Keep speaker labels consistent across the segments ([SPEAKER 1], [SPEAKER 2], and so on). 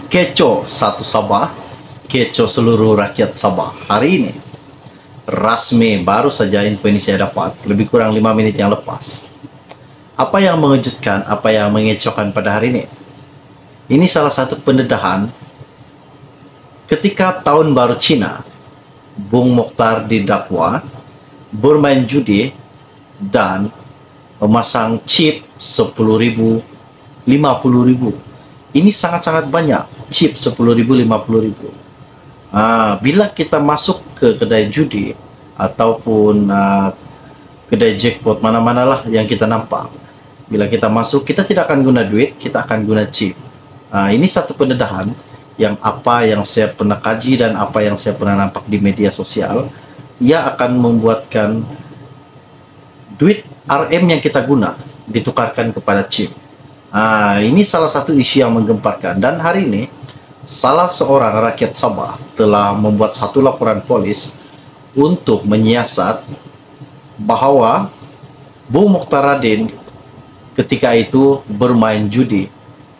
[SPEAKER 1] Keco satu Sabah, keco seluruh rakyat Sabah. Hari ini, rasmi baru saja info ini saya dapat, lebih kurang 5 menit yang lepas. Apa yang mengejutkan, apa yang mengecokkan pada hari ini? Ini salah satu pendedahan ketika tahun baru Cina, Bung Mokhtar didakwa bermain judi dan memasang chip 10.000, 50.000. Ini sangat-sangat banyak, chip 10.000, 50.000. Bila kita masuk ke kedai judi ataupun kedai jackpot mana-manalah yang kita nampak, bila kita masuk, kita tidak akan guna duit, kita akan guna chip. Ini satu pendedahan yang apa yang saya pernah kaji dan apa yang saya pernah nampak di media sosial, ia akan membuatkan duit RM yang kita guna ditukarkan kepada chip. Ini salah satu isu yang menggemparkan, dan hari ini salah seorang rakyat Sabah telah membuat satu laporan polis untuk menyiasat bahwa Bung Mokhtar Radin ketika itu bermain judi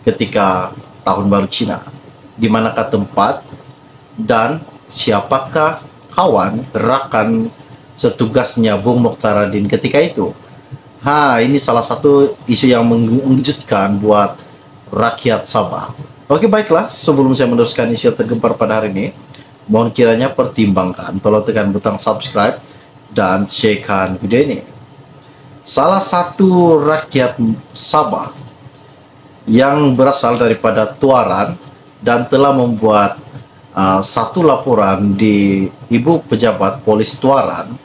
[SPEAKER 1] ketika tahun baru Cina, di manakah tempat dan siapakah kawan rakan setugasnya Bung Mokhtar Radin ketika itu. Ini salah satu isu yang mengejutkan buat rakyat Sabah. Oke, baiklah, sebelum saya meneruskan isu yang tergempar pada hari ini, mohon kiranya pertimbangkan, tolong tekan butang subscribe dan sharekan video ini. Salah satu rakyat Sabah yang berasal daripada Tuaran dan telah membuat satu laporan di Ibu Pejabat Polis Tuaran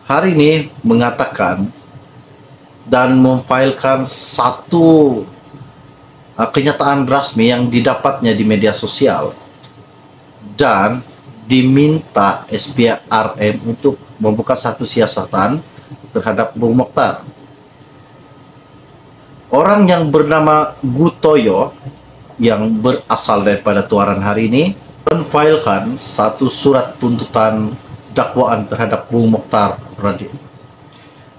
[SPEAKER 1] hari ini mengatakan dan memfailkan satu kenyataan rasmi yang didapatnya di media sosial, dan diminta SPRM untuk membuka satu siasatan terhadap Bung Mokhtar. Orang yang bernama Gutoyo yang berasal daripada Tuaran hari ini memfailkan satu surat tuntutan dakwaan terhadap Bung Mokhtar Radin.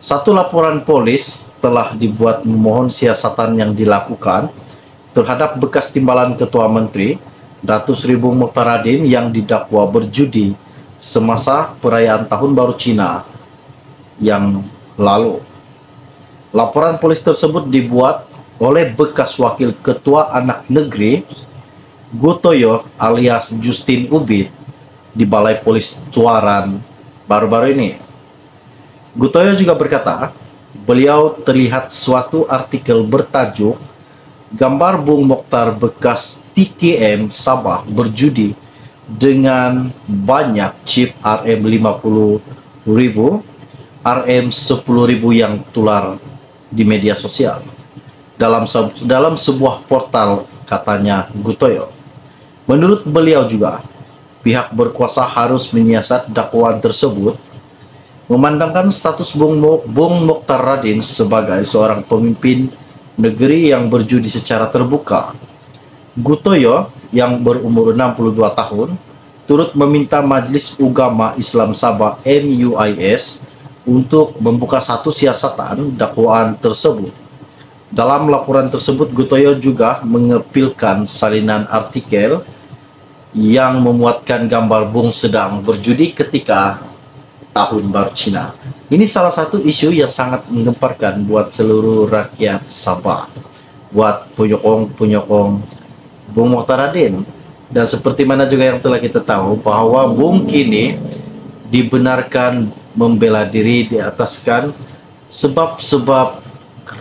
[SPEAKER 1] Satu laporan polis telah dibuat memohon siasatan yang dilakukan terhadap bekas timbalan Ketua Menteri Datuk Seri Bung Mokhtar Radin yang didakwa berjudi semasa perayaan Tahun Baru Cina yang lalu. Laporan polis tersebut dibuat oleh bekas Wakil Ketua Anak Negeri Gutoyo alias Justin Ubid di Balai Polis Tuaran baru-baru ini. Gutoyo juga berkata, beliau terlihat suatu artikel bertajuk gambar Bung Mokhtar bekas TKM Sabah berjudi dengan banyak chip RM 50.000, RM 10.000 yang tular di media sosial. Dalam sebuah portal, katanya Gutoyo. Menurut beliau juga, pihak berkuasa harus menyiasat dakwaan tersebut, memandangkan status Bung Mokhtar Radin sebagai seorang pemimpin negeri yang berjudi secara terbuka. Gutoyo yang berumur 62 tahun turut meminta Majelis Ugama Islam Sabah MUIS untuk membuka satu siasatan dakwaan tersebut. Dalam laporan tersebut, Gutoyo juga mengepilkan salinan artikel yang memuatkan gambar Bung sedang berjudi ketika Tahun Baru Cina. Ini salah satu isu yang sangat menggemparkan buat seluruh rakyat Sabah, buat penyokong Bung Mokhtar Radin. Dan seperti mana juga yang telah kita tahu bahwa Bung kini dibenarkan membela diri di ataskan sebab-sebab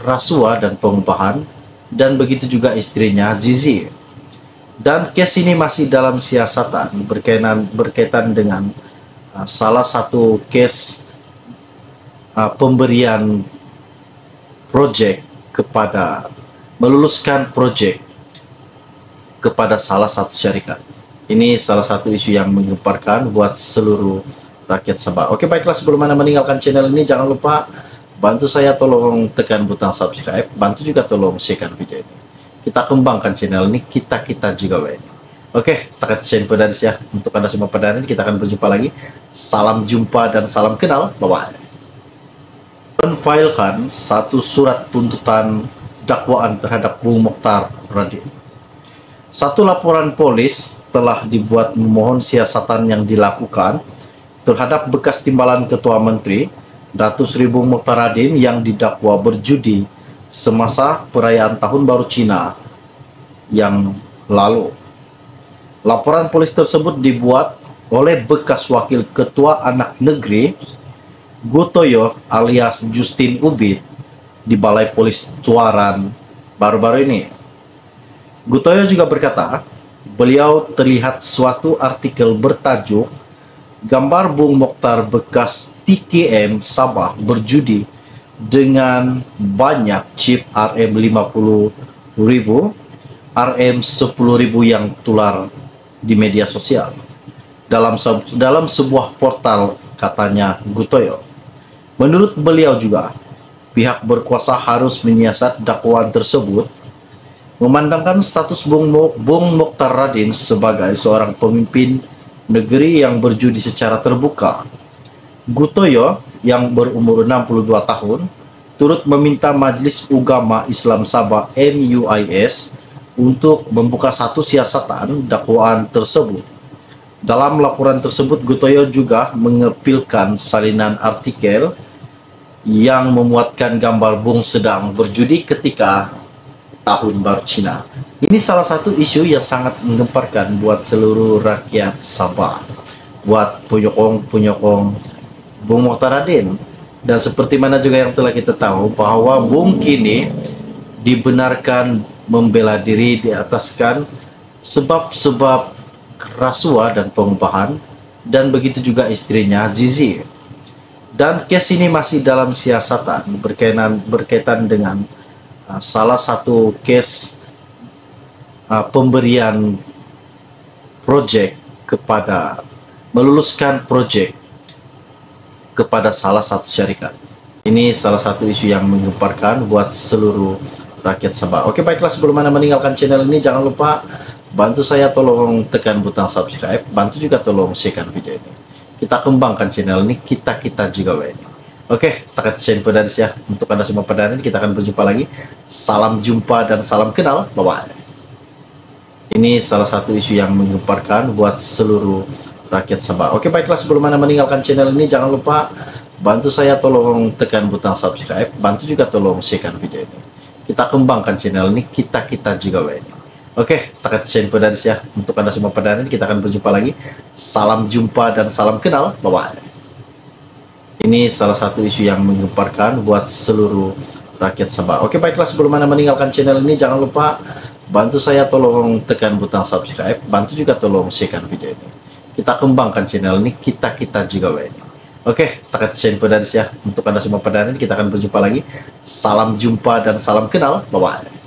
[SPEAKER 1] rasuah dan pengupahan, dan begitu juga istrinya Zizi. Dan kes ini masih dalam siasatan berkaitan dengan salah satu kes pemberian proyek kepada meluluskan proyek kepada salah satu syarikat. Ini salah satu isu yang menggemparkan buat seluruh rakyat Sabah. Oke, baiklah, sebelum Anda meninggalkan channel ini, jangan lupa bantu saya, tolong tekan butang subscribe, bantu juga tolong share video ini. Kita kembangkan channel ini, kita juga ini. Oke, setakat saya info dari saya untuk Anda semua pada hari ini. Kita akan berjumpa lagi. Salam jumpa dan salam kenal. Bye-bye. Menfailkan satu surat tuntutan dakwaan terhadap Bung Mokhtar Radin. Satu laporan polis telah dibuat memohon siasatan yang dilakukan terhadap bekas timbalan Ketua Menteri Datuk Seri Bung Mokhtar yang didakwa berjudi semasa perayaan Tahun Baru Cina yang lalu. Laporan polis tersebut dibuat oleh bekas Wakil Ketua Anak Negeri Gutoyo alias Justin Ubid di Balai Polis Tuaran baru-baru ini. Gutoyo juga berkata, beliau terlihat suatu artikel bertajuk gambar Bung Mokhtar bekas TKM Sabah berjudi dengan banyak chip RM50.000, RM10.000 yang tular di media sosial. Dalam sebuah portal, katanya Gutoyo. Menurut beliau juga, pihak berkuasa harus menyiasat dakwaan tersebut memandangkan status Bung Mokhtar sebagai seorang pemimpin negeri yang berjudi secara terbuka. Gutoyo yang berumur 62 tahun turut meminta Majelis Ugama Islam Sabah MUIS untuk membuka satu siasatan dakwaan tersebut. Dalam laporan tersebut, Gutoyo juga mengepilkan salinan artikel yang memuatkan gambar Bung sedang berjudi ketika Tahun Baru Cina. Ini salah satu isu yang sangat menggemparkan buat seluruh rakyat Sabah, buat penyokong Bung Mokhtar. Dan seperti mana juga yang telah kita tahu bahwa Bung kini dibenarkan membela diri di ataskan sebab-sebab rasuah dan pengupahan, dan begitu juga istrinya Zizi. Dan kes ini masih dalam siasatan berkaitan dengan salah satu kes pemberian proyek kepada meluluskan proyek kepada salah satu syarikat. Ini salah satu isu yang menggemparkan buat seluruh rakyat Sabah. Oke, baiklah, sebelum Anda meninggalkan channel ini, jangan lupa bantu saya, tolong tekan butang subscribe, bantu juga tolong share video ini. Kita kembangkan channel ini, kita juga ini. Oke, setakat saya info dari saya. Untuk Anda semua pada hari ini, kita akan berjumpa lagi. Salam jumpa dan salam kenal. Bye-bye. Ini salah satu isu yang menggemparkan buat seluruh rakyat Sabah. Oke, baiklah, sebelum Anda meninggalkan channel ini, jangan lupa bantu saya, tolong tekan butang subscribe, bantu juga tolong share video ini. Kita kembangkan channel ini, kita juga ini. Oke, setakat saya info dari saya. Untuk Anda semua pada hari ini, kita akan berjumpa lagi. Salam jumpa dan salam kenal. Bye-bye. Ini salah satu isu yang menggemparkan buat seluruh rakyat Sabah. Oke, baiklah, sebelum Anda meninggalkan channel ini, jangan lupa bantu saya, tolong tekan butang subscribe, bantu juga tolong share video ini. Kita kembangkan channel ini, kita juga ini. Oke, setakat saya info dari saya. Untuk Anda semua pada hari ini, kita akan berjumpa lagi. Salam jumpa dan salam kenal. Bye-bye.